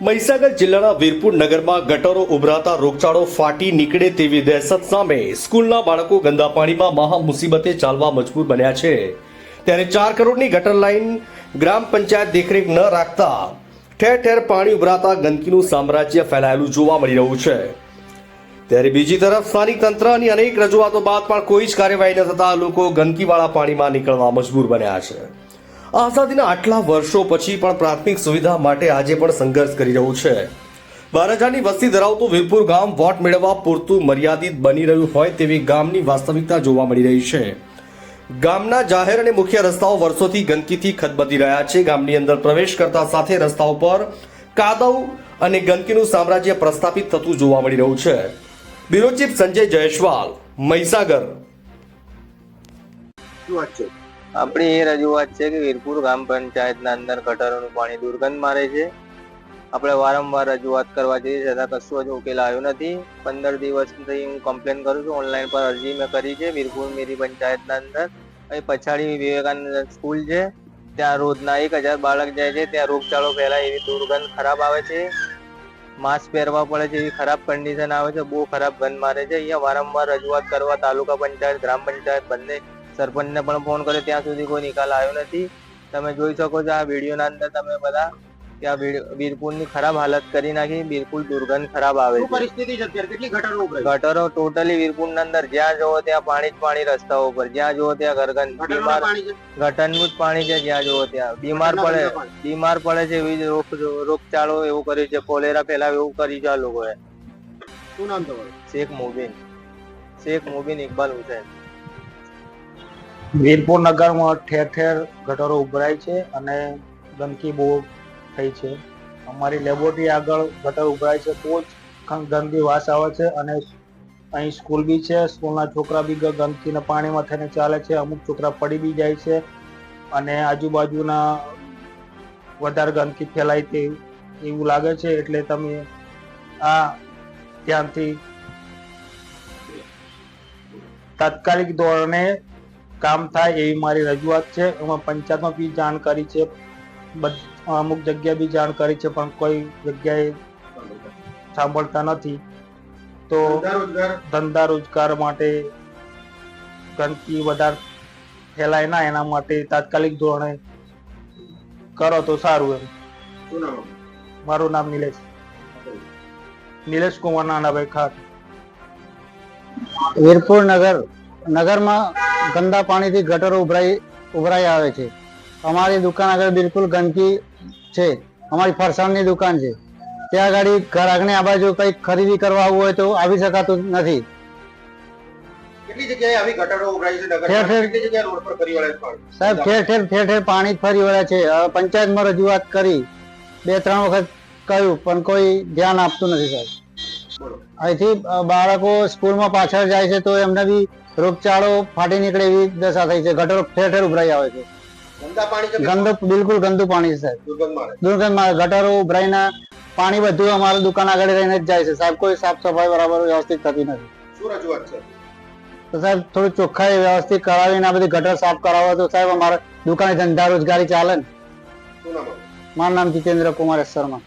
મહીસાગર જિલ્લાના વીરપુર નગરમાં ગટરો ઉભરાતા રોગચાળો ફાટી નીકળે તેવી દહેશત સામે સ્કૂલના બાળકો ગંદા પાણીમાં મહા મુસીબતે ચાલવા મજબૂર બન્યા છે। ત્યારે 4 કરોડની ગટર લાઈન ગ્રામ પંચાયત દેખરેખ ન રાખતા ઠેર ઠેર પાણી ઉભરાતા ગંદકીનું સામ્રાજ્ય ફેલાયેલું જોવા મળી રહ્યું છે। ત્યારે બીજી તરફ સ્થાનિક તંત્રની અનેક રજૂઆતો બાદ પણ કોઈ જ કાર્યવાહી ન થતા લોકો ગંદકીવાળા પાણીમાં નીકળવા મજબૂર બન્યા છે। આઝાદીના આટલા વર્ષો પછી પણ પ્રાથમિક સુવિધા માટે આજે પણ સંઘર્ષ કરી રહ્યું છે। 12,000ની વસ્તી ધરાવતું વીરપુર ગામ વોટ મેળવવા પૂરતું મર્યાદિત બની રહ્યું હોય તેવી ગામની વાસ્તવિકતા જોવા મળી રહી છે। ગામના જાહેર અને મુખ્ય રસ્તાઓ વર્ષોથી ગંદકીથી ખદબદી રહ્યા છે। ગામની અંદર પ્રવેશ કરતા સાથે રસ્તાઓ પર કાદવ અને ગંદકીનું સામ્રાજ્ય પ્રસ્થાપિત થતું જોવા મળી રહ્યું છે। Bureau chief Sanjay Jaiswal, Mahisagar. આપણી એ રજૂઆત છે કે વીરપુર ગ્રામ પંચાયતના અંદર ગટરોનું પાણી દુર્ગંધ મારે છે। આપણે વારંવાર રજૂઆત કરવા જઈએ છતાં કશું જ ઉકેલ આવ્યો નથી। 15 દિવસથી હું કમ્પ્લેન કરું છું, ઓનલાઈન પર અરજી મેં કરી છે। વીરપુર મેરી પંચાયતના અંદર અહીં પછાડી વિવેકાનંદ સ્કૂલ છે, ત્યાં રોજના 1000 બાળક જાય છે। ત્યાં રોગચાળો ફેલાય એવી દુર્ગંધ ખરાબ આવે છે, માસ્ક પહેરવા પડે છે એવી ખરાબ કન્ડિશન આવે છે, બહુ ખરાબ ગંધ મારે છે। અહીંયા વારંવાર રજૂઆત કરવા તાલુકા પંચાયત, ગ્રામ પંચાયત બંને સરપંચને પણ ફોન કર્યો, ત્યાં સુધી કોઈ નિકાલ આવ્યો નથી। તમે જોઈ શકો છો આ વિડીયોના અંદર તમે બધા કે આ વીરપુરની ખરાબ હાલત કરી નાખી, બિલકુલ દુર્ગંધ ખરાબ આવે છે। પરિસ્થિતિ છે અત્યારે કેટલી ગટરો ઉભરાઈ? ગટરો ટોટલી વીરપુરના અંદર જ્યાં જોવો ત્યાં પાણી જ પાણી, રસ્તાઓ પર જ્યાં જોવો ત્યાં ગરગન બીમાર ગટરનું જ પાણી છે, જ્યાં જોવો ત્યાં બીમાર પડે છે એવી રોગચાળો એવું કર્યું છે, કોલેરા ફેલાવે એવું કર્યું છે આ લોકોએ। શું નામ તમારું? શેખ મુબીન ઇકબાલ હુસૈન। વીરપુર નગરમાં ઠેર ઠેર ગટરો ઉભરાય છે અને ગંદકી બહુ થઈ છે। અમારી લેબોરેટરી આગળ ગટર ઉભરાય છે, બહુ જ ગંદી વાસ આવે છે અને અહીં સ્કૂલ બી છે, સ્કૂલના છોકરા બી ગંદકીના પાણીમાં થઈને ચાલે છે। અમુક છોકરા પડી બી જાય છે અને આજુબાજુના વધારે ગંદકી ફેલાય તે એવું લાગે છે। એટલે તમે આ ધ્યાનથી તાત્કાલિક ધોરણે કામ થાય એવી મારી રજૂઆત છે। એમાં પંચાયતમાં બી જાણ કરી છે, અમુક જગ્યાએ બી જાણ કરી છે, પણ કોઈ જગ્યાએ સાંભળતા નથી। તો ધંધા રોજગાર માટે ગંદકી વધારે ફેલાય ના, એના માટે તાત્કાલિક ધોરણે કરો તો સારું એમ। શું નામ? મારું નામ નિલેશ કુમાર નાનાભાઈ ખાટ। વીરપુર નગરમાં ગંદા પાણીથી ગટરો ઉભરાઈ આવે છે। અમારી દુકાન આગળ બિલકુલ ગંદકી છે। અમારી ફરસાણની દુકાન છે, ત્યાં આગળ ઘર આગળ આ બાજુ કંઈક ખરીદી કરવા આવવું હોય તો આવી શકાતું નથી। કેટલી જગ્યાએ આવી ગટરો ઉભરાઈ છે નગરમાં? કેટલી જગ્યાએ રોડ પર ફરી વળે છે? સાહેબ ઠેર ઠેર પાણી ફરી વળ્યા છે। પંચાયતમાં રજૂઆત કરી, 2-3 વખત કહ્યું પણ કોઈ ધ્યાન આપતું નથી સાહેબ। અહીંથી બાળકો સ્કૂલમાં પાછળ જાય છે તો એમને બી રોગચાળો ફાટી નીકળે એવી દશા થઈ છે। ગટરો ઠેર ઠેર ઉભરાઈ આવે છે, બિલકુલ ગંદુ પાણી છે સાહેબ, દુર્ગંધ મારે। ગટરો ઉભરાઈને પાણી બધું અમારી દુકાન આગળ રહીને જ જાય છે સાહેબ। કોઈ સાફ સફાઈ બરાબર વ્યવસ્થિત થતી નથી। શું રજૂઆત છે? તો સાહેબ થોડી ચોખ્ખાઈ વ્યવસ્થિત કરાવીને આ બધી ગટર સાફ કરાવો તો સાહેબ અમારે દુકાને ધંધા રોજગારી ચાલે ને। શું નામ? મારું નામ જીતેન્દ્ર કુમાર શર્મા।